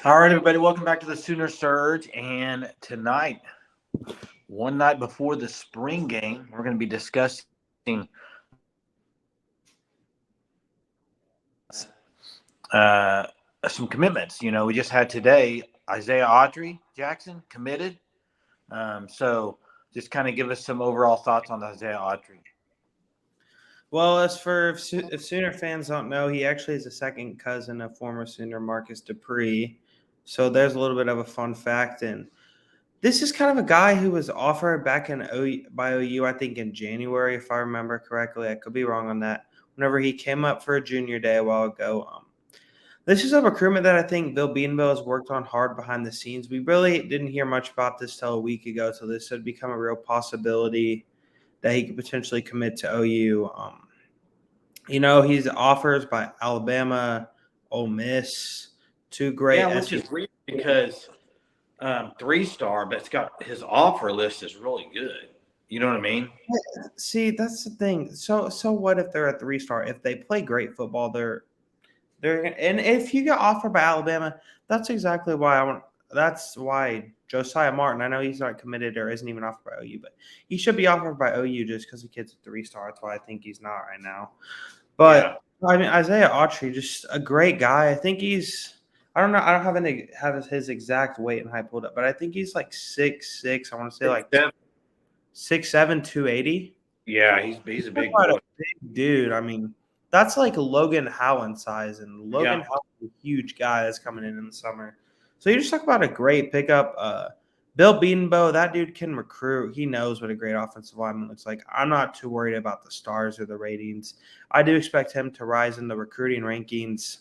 All right, everybody, welcome back to the Sooner Surge. And tonight, one night before the spring game, we're going to be discussing some commitments. You know, we just had today Isaiah Autry Jackson committed. So just kind of give us some overall thoughts on Isaiah Autry. Well, if Sooner fans don't know, he actually is a second cousin of former Sooner Marcus Dupree. So there's a little bit of a fun fact. And this is kind of a guy who was offered back by OU, I think in January, if I remember correctly. I could be wrong on that. Whenever he came up for a junior day a while ago. This is a recruitment that I think Bill Beanville has worked on hard behind the scenes. We really didn't hear much about this till a week ago, so this had become a real possibility that he could potentially commit to OU. He's offers by Alabama, Ole Miss, two great Yeah, which is weird because 3-star, but it's got his offer list is really good. You know what I mean? See, that's the thing. So what if they're a 3-star? If they play great football, and if you get offered by Alabama, that's exactly why I want. That's why Josiah Martin. I know he's not committed or isn't even offered by OU, but he should be offered by OU just because the kid's a 3-star. That's why I think he's not right now. But I mean, Isaiah Autry, just a great guy. I think he's. I don't know. I don't have his exact weight and height pulled up, but I think he's like 6'6". I want to say like 6'7", 280. Yeah, he's a big Quite boy. a big dude. I mean, that's like Logan Howland size, and Logan Howland is a huge guy that's coming in the summer. So you just talk about a great pickup. Bill Bedenbaugh, that dude can recruit. He knows what a great offensive lineman looks like. I'm not too worried about the stars or the ratings. I do expect him to rise in the recruiting rankings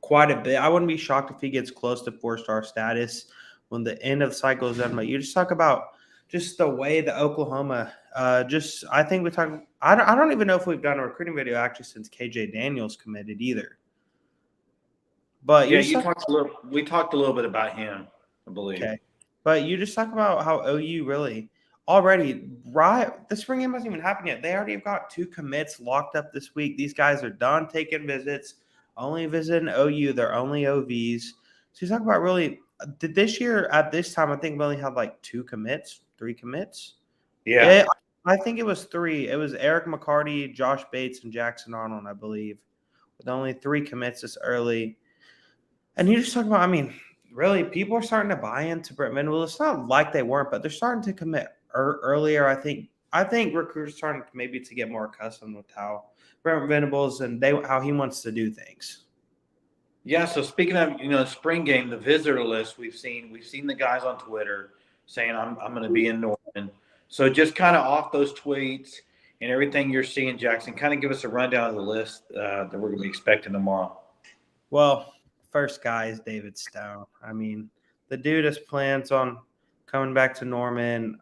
quite a bit. I wouldn't be shocked if he gets close to 4-star status when the end of the cycle is done. But you just talk about just the way the Oklahoma I think we talked. I don't even know if we've done a recruiting video actually since KJ Daniels committed either. But yeah, we talked a little bit about him, I believe. Okay, but you just talk about how OU really already the spring game hasn't even happened yet. They already have got 2 commits locked up this week. These guys are done taking visits, only visiting OU. They're only OVs. So you talk about really this year at this time. I think we only had like 3 commits. Yeah. I think it was 3. It was Eric McCarty, Josh Bates, and Jackson Arnold, I believe, with only 3 commits this early. And you just talk about, I mean, really, people are starting to buy into Brent Venables. It's not like they weren't, but they're starting to commit earlier. I think recruiters are starting maybe to get more accustomed with how Brent Venables and how he wants to do things. Yeah. So speaking of, spring game, the visitor list we've seen the guys on Twitter saying I'm going to be in Norman. So just kind of off those tweets and everything you're seeing, Jackson, kind of give us a rundown of the list that we're going to be expecting tomorrow. Well, first guy is David Stone. I mean, the dude has plans on coming back to Norman.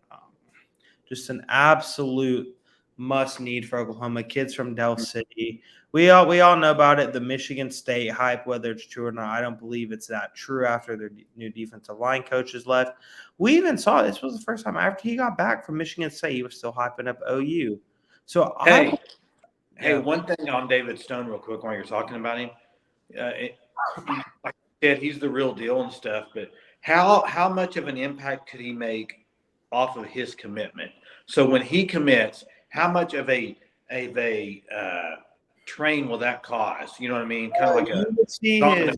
Just an absolute must need for Oklahoma. Kids from Del City. We all know about it. The Michigan State hype, whether it's true or not, I don't believe it's that true after their new defensive line coaches left. We even saw this was the first time after he got back from Michigan State, he was still hyping up OU. So Hey, one thing on David Stone, real quick, while you're talking about him. Like I said, he's the real deal and stuff. But how much of an impact could he make off of his commitment? So when he commits, how much of a train will that cause? You know what I mean? Kind of like his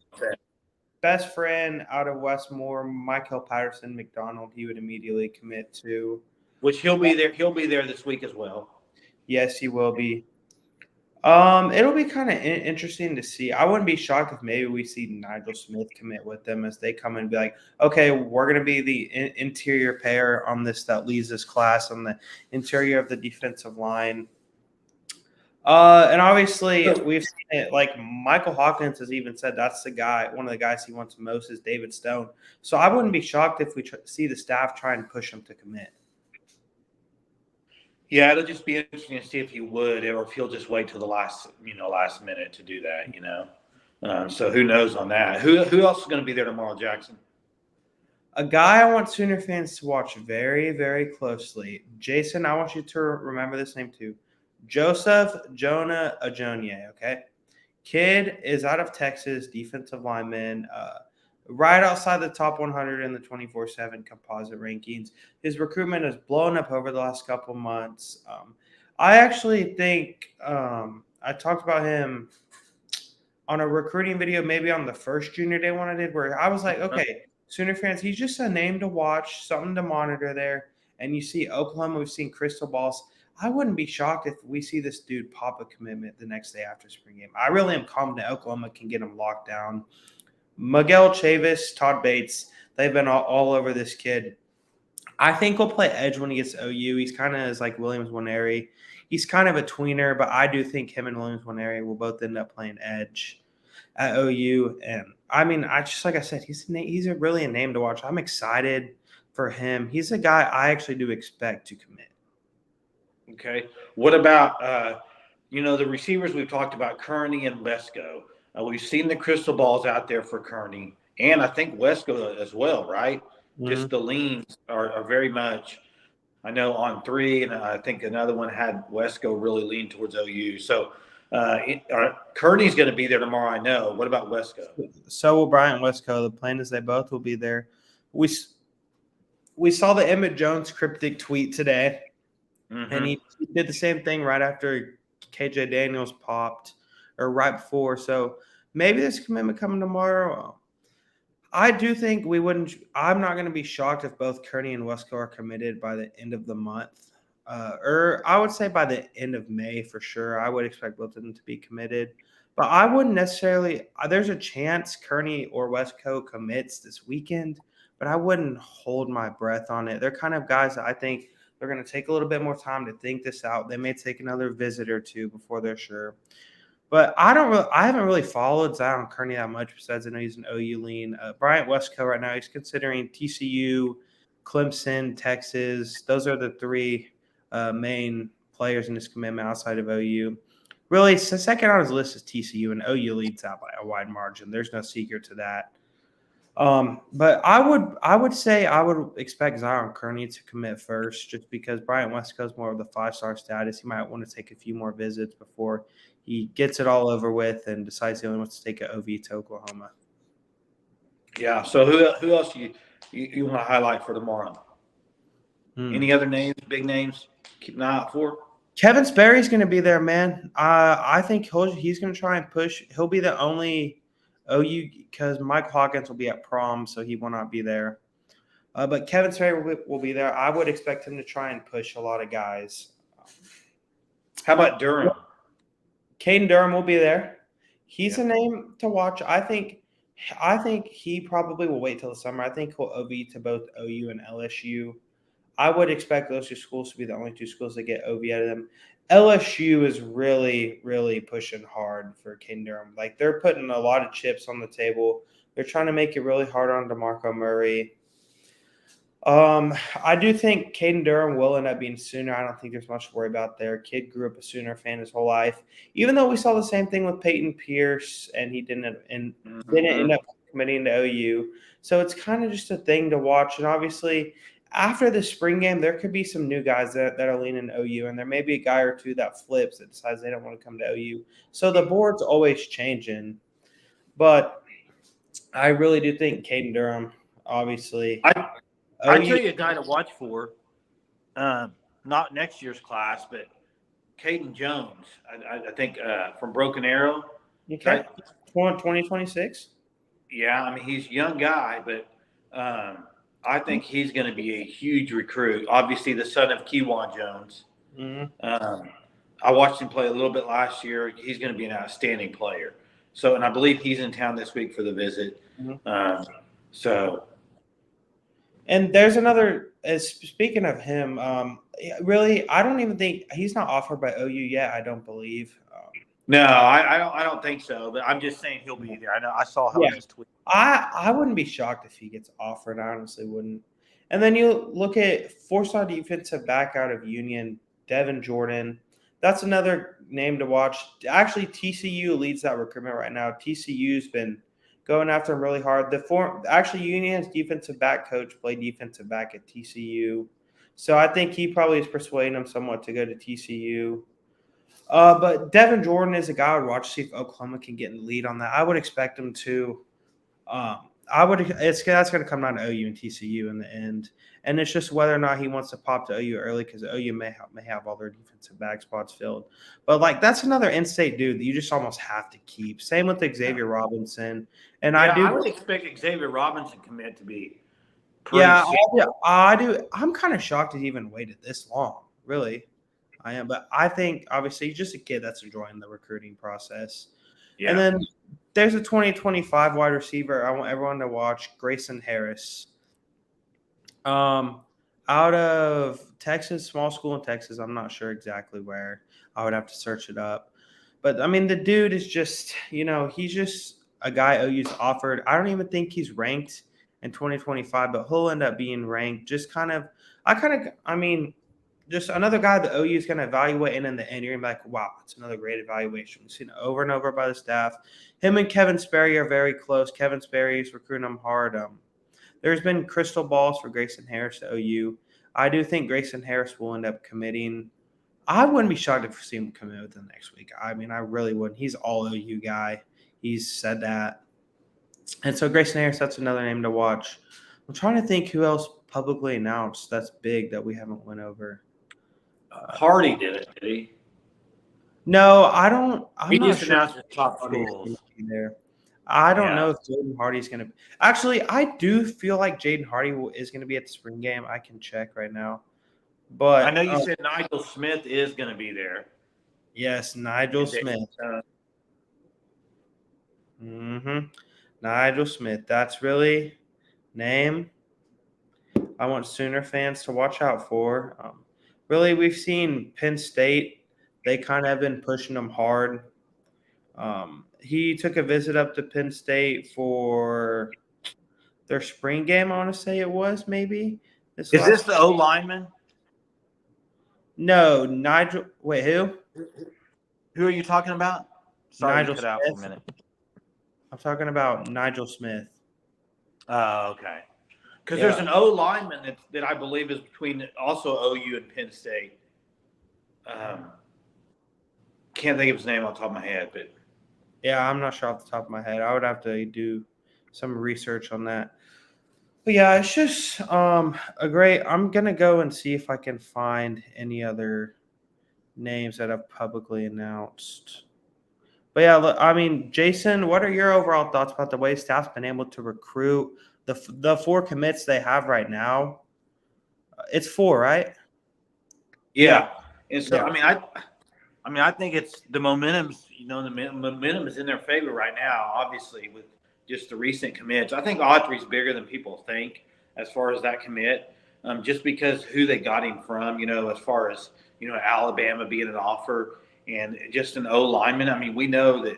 best friend out of Westmore, Michael Patterson McDonald. He would immediately commit to. Which he'll be there. He'll be there this week as well. Yes, he will be. It'll be kind of interesting to see. I wouldn't be shocked if maybe we see Nigel Smith commit with them as they come and be like, okay, we're going to be the interior pair on this that leads this class on the interior of the defensive line. And obviously we've seen it. Like Michael Hawkins has even said that's one of the guys he wants most is David Stone. So I wouldn't be shocked if we see the staff try and push him to commit. Yeah, it'll just be interesting to see if he would, or if he'll just wait till the last minute to do that. So who knows on that? Who else is going to be there tomorrow, Jackson? A guy I want Sooner fans to watch very, very closely. Jason, I want you to remember this name too. Joseph Jonah Ajonye, okay? Kid is out of Texas, defensive lineman, right outside the top 100 in the 24/7 composite rankings. His recruitment has blown up over the last couple months. I actually think I talked about him on a recruiting video, maybe on the first junior day one I did, where I was like, okay, Sooner fans, he's just a name to watch, something to monitor there. And you see Oklahoma, we've seen crystal balls. I wouldn't be shocked if we see this dude pop a commitment the next day after spring game. I really am confident Oklahoma can get him locked down. Miguel Chavis, Todd Bates, they've been all over this kid. I think he'll play edge when he gets to OU. He's kind of like Williams Nwaneri. He's kind of a tweener, but I do think him and Williams Nwaneri will both end up playing edge at OU. And I mean, I just like I said, he's a really a name to watch. I'm excited for him. He's a guy I actually do expect to commit. Okay. What about the receivers we've talked about, Kearney and Wesco? We've seen the crystal balls out there for Kearney, and I think Wesco as well, right? Mm-hmm. Just the leans are very much. I know on 3, and I think another one had Wesco really lean towards OU. So Kearney's going to be there tomorrow, I know. What about Wesco? So will Bryant Wesco. The plan is they both will be there. We saw the Emmett Jones cryptic tweet today, and he did the same thing right after KJ Daniels popped, or right before. So maybe there's a commitment coming tomorrow. I do think we wouldn't – I'm not going to be shocked if both Kearney and Wesco are committed by the end of the month. Or I would say by the end of May for sure. I would expect both of them to be committed. But I wouldn't necessarily – there's a chance Kearney or Wesco commits this weekend, but I wouldn't hold my breath on it. They're kind of guys that I think they're going to take a little bit more time to think this out. They may take another visit or two before they're sure. But I haven't really followed Zion Kearney that much besides I know he's an OU lean. Bryant Wesco right now, he's considering TCU, Clemson, Texas. Those are the 3 main players in this commitment outside of OU. Really, the second on his list is TCU, and OU leads out by a wide margin. There's no secret to that. But I would say I would expect Zion Kearney to commit first, just because Bryant Wesco is more of the 5-star status. He might want to take a few more visits before he gets it all over with and decides he only wants to take an OV to Oklahoma. Yeah. So who else you want to highlight for tomorrow? Any other names, big names? Keep an eye out for. Kevin Sperry's going to be there, man. I think he's going to try and push. He'll be the only OU because Mike Hawkins will be at prom, so he will not be there. But Kevin Sperry will be there. I would expect him to try and push a lot of guys. How about Durham? Caden Durham will be there. He's a name to watch. I think he probably will wait till the summer. I think he'll OV to both OU and LSU. I would expect those 2 schools to be the only 2 schools that get OV out of them. LSU is really, really pushing hard for Caden Durham. Like, they're putting a lot of chips on the table. They're trying to make it really hard on DeMarco Murray. I do think Caden Durham will end up being Sooner. I don't think there's much to worry about there. Kid grew up a Sooner fan his whole life. Even though we saw the same thing with Peyton Pierce, and he didn't end up committing to OU. So it's kind of just a thing to watch. And obviously, after the spring game, there could be some new guys that are leaning OU, and there may be a guy or 2 that flips that decides they don't want to come to OU. So the board's always changing. But I really do think Caden Durham, obviously. I tell you a guy to watch for, not next year's class, but Caden Jones. I think from Broken Arrow. Okay. 2026? Yeah, I mean, he's a young guy, but I think he's going to be a huge recruit. Obviously, the son of Kewan Jones. Mm-hmm. I watched him play a little bit last year. He's going to be an outstanding player. So, and I believe he's in town this week for the visit. Mm-hmm. And there's another. Speaking of him, really, I don't even think he's not offered by OU yet. I don't believe. No, I don't think so. But I'm just saying he'll be there. I know I saw how his tweet. I wouldn't be shocked if he gets offered. I honestly wouldn't. And then you look at 4-star defensive back out of Union, Devin Jordan. That's another name to watch. Actually, TCU leads that recruitment right now. TCU's been going after him really hard. Union's defensive back coach played defensive back at TCU. So I think he probably is persuading him somewhat to go to TCU. But Devin Jordan is a guy I would watch to see if Oklahoma can get in the lead on that. I would expect him to. That's going to come down to OU and TCU in the end, and it's just whether or not he wants to pop to OU early because OU may have all their defensive back spots filled. But like that's another in-state dude that you just almost have to keep. Same with Xavier Robinson, and I would expect Xavier Robinson commit to be pretty. Yeah, I do. I'm kind of shocked he even waited this long. Really, I am. But I think obviously he's just a kid that's enjoying the recruiting process. Yeah. And then there's a 2025 wide receiver I want everyone to watch, Grayson Harris. Out of Texas, small school in Texas. I'm not sure exactly where. I would have to search it up. But I mean, the dude is just, he's just a guy OU's offered. I don't even think he's ranked in 2025, but he'll end up being ranked. I mean, just another guy that OU is going to evaluate, and in the end, you're going to be like, wow, it's another great evaluation. We've seen it over and over by the staff. Him and Kevin Sperry are very close. Kevin Sperry is recruiting him hard. There's been crystal balls for Grayson Harris to OU. I do think Grayson Harris will end up committing. I wouldn't be shocked if we see him commit within the next week. I mean, I really wouldn't. He's all OU guy. He's said that. And so Grayson Harris, that's another name to watch. I'm trying to think who else publicly announced that's big that we haven't went over. Hardy did it, did he? No, I don't. I'm he not just sure. announced his top schools. There. I don't know if Jaden Hardy's going to. Actually, I do feel like Jaden Hardy is going to be at the spring game. I can check right now. But I know you said Nigel Smith is going to be there. Yes, Nigel Smith. Nigel Smith. That's really name I want Sooner fans to watch out for. Really, we've seen Penn State. They kind of have been pushing them hard. He took a visit up to Penn State for their spring game, I want to say it was maybe. Is this the O lineman? No, Nigel. Wait, who? Who are you talking about? Sorry, Nigel cut out for a minute. I'm talking about Nigel Smith. Oh, okay. Because there's an O lineman that I believe is between also OU and Penn State. Can't think of his name off the top of my head, but yeah, I'm not sure off the top of my head. I would have to do some research on that. But yeah, it's just a great. I'm gonna go and see if I can find any other names that have publicly announced. But yeah, look, I mean, Jason, what are your overall thoughts about the way staff's been able to recruit the 4 commits they have right now? It's 4, right? Yeah. And so I think it's the momentum's, the momentum is in their favor right now, obviously, with just the recent commits. I think Autry's bigger than people think as far as that commit, just because who they got him from, as far as, Alabama being an offer and just an O lineman. I mean, we know that,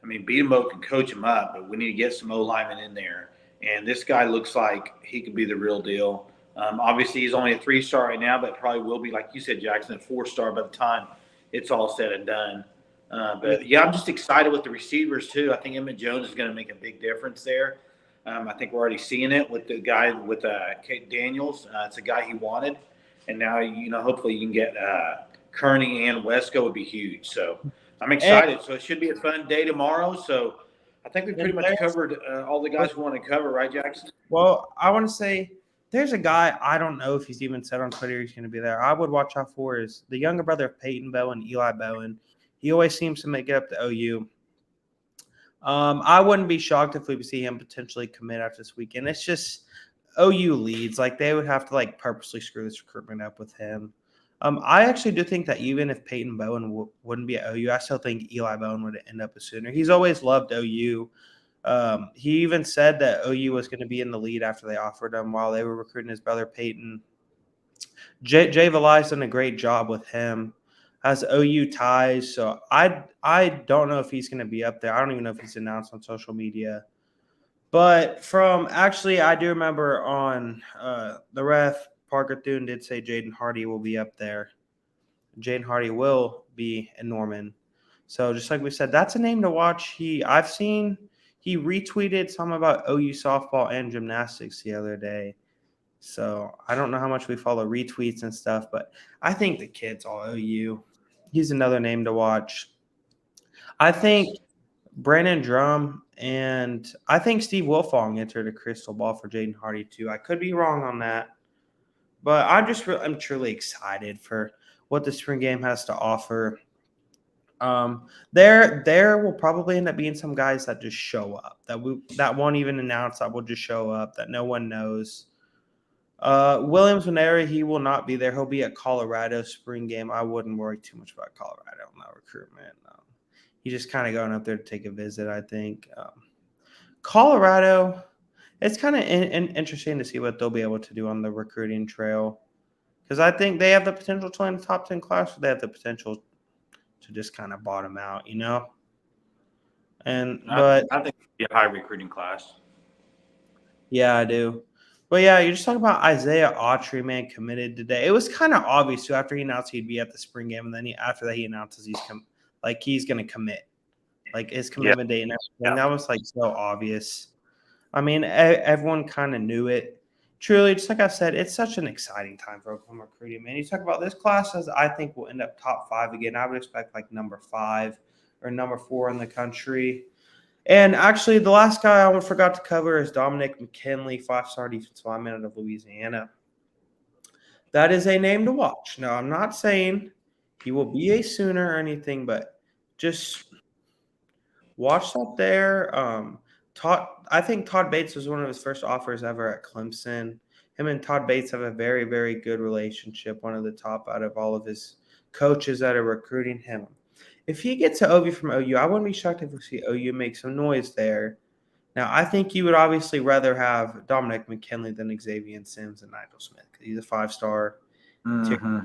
Beatemo can coach him up, but we need to get some O linemen in there. And this guy looks like he could be the real deal. Obviously, he's only a 3-star right now, but probably will be, like you said, Jackson, a 4-star by the time it's all said and done. But yeah, I'm just excited with the receivers too. I think Emmett Jones is going to make a big difference there. I think we're already seeing it with the guy with Kate Daniels. It's a guy he wanted, and now hopefully you can get Kearney and Wesco would be huge. So I'm excited. So it should be a fun day tomorrow. So I think we pretty much covered all the guys we want to cover, right, Jackson? Well, I want to say there's a guy, I don't know if he's even said on Twitter he's going to be there. I would watch out for is the younger brother of Peyton Bowen, Eli Bowen. He always seems to make it up to OU. I wouldn't be shocked if we see him potentially commit after this weekend. It's just OU leads. Like, they would have to, purposely screw this recruitment up with him. I actually do think that even if Peyton Bowen wouldn't be at OU, I still think Eli Bowen would end up a Sooner. He's always loved OU. He even said that OU was going to be in the lead after they offered him while they were recruiting his brother Peyton. Jay Valai's done a great job with him. Has OU ties, so I don't know if he's going to be up there. I don't even know if he's announced on social media. But I do remember on the ref, Parker Thune did say Jaden Hardy will be up there. Jaden Hardy will be in Norman. So just like we said, that's a name to watch. I've seen he retweeted something about OU softball and gymnastics the other day. So I don't know how much we follow retweets and stuff, but I think the kid's all OU. He's another name to watch. I think Brandon Drum, and I think Steve Wilfong entered a crystal ball for Jaden Hardy too. I could be wrong on that, but I'm truly excited for what the spring game has to offer. There will probably end up being some guys that just show up that won't even announce, that will just show up, that no one knows. Williams Manera, he will not be there. He'll be at Colorado spring game. I wouldn't worry too much about Colorado on that recruitment. He's just kind of going up there to take a visit, I think. Colorado, it's kind of interesting to see what they'll be able to do on the recruiting trail, because I think they have the potential to win the top 10 class, but they have the potential to just kind of bottom out, you know? I think it'd be a high recruiting class. Yeah, I do. But yeah, you're just talking about Isaiah Autry, man, committed today. It was kind of obvious too after he announced he'd be at the spring game, and then after that he announces he's going to commit, like his commitment date and everything. That was like so obvious. I mean, everyone kind of knew it. Truly, just like I said, it's such an exciting time for Oklahoma recruiting, man. You talk about this class, as I think will end up top 5 again. I would expect like number 5 or number 4 in the country. And actually, the last guy I forgot to cover is Dominic McKinley, 5-star defensive lineman out of Louisiana. That is a name to watch. Now, I'm not saying he will be a Sooner or anything, but just watch that there. I think Todd Bates was one of his first offers ever at Clemson. Him and Todd Bates have a very, very good relationship, one of the top out of all of his coaches that are recruiting him. If he gets to OU from OU, I wouldn't be shocked if we see OU make some noise there. Now, I think you would obviously rather have Dominic McKinley than Xavier Sims and Nigel Smith, because he's a 5-star. Mm-hmm.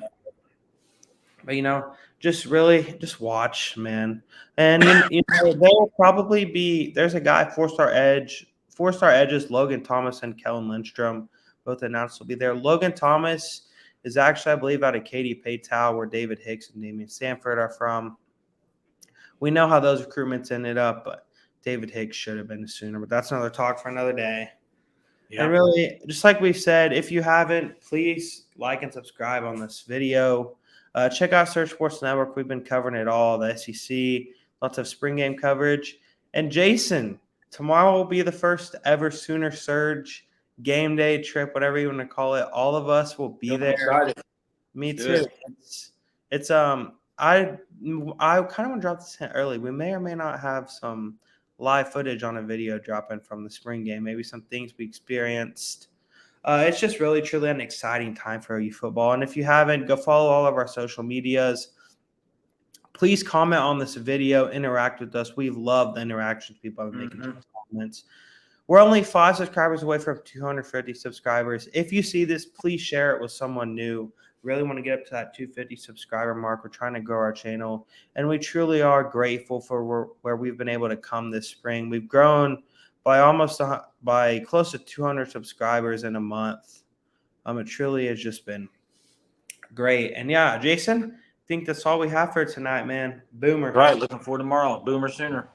But, just watch, man. And, there will probably be – there's a guy, 4-star edges, Logan Thomas and Kellen Lindstrom, both announced will be there. Logan Thomas is actually, I believe, out of Katy Paytow, where David Hicks and Damian Sanford are from. We know how those recruitments ended up, but David Hicks should have been a Sooner. But that's another talk for another day. Yeah. And really, just like we've said, if you haven't, please like and subscribe on this video. Check out Search Sports Network. We've been covering it all, the SEC, lots of spring game coverage. And Jason, tomorrow will be the first ever Sooner Surge game day trip, whatever you want to call it. All of us will be there. Excited. Me too. I kind of want to drop this hint early. We may or may not have some live footage on a video dropping from the spring game, maybe some things we experienced. It's just really, truly an exciting time for OU football. And if you haven't, go follow all of our social medias. Please comment on this video, interact with us. We've loved the interactions people have been making comments. We're only 5 subscribers away from 250 subscribers. If you see this, please share it with someone new. Really want to get up to that 250 subscriber mark. We're trying to grow our channel, and we truly are grateful for where we've been able to come this spring. We've grown by close to 200 subscribers in a month. It truly has just been great. And yeah, Jason, I think that's all we have for tonight, man. Boomer. Right. Looking forward to tomorrow. Boomer Sooner.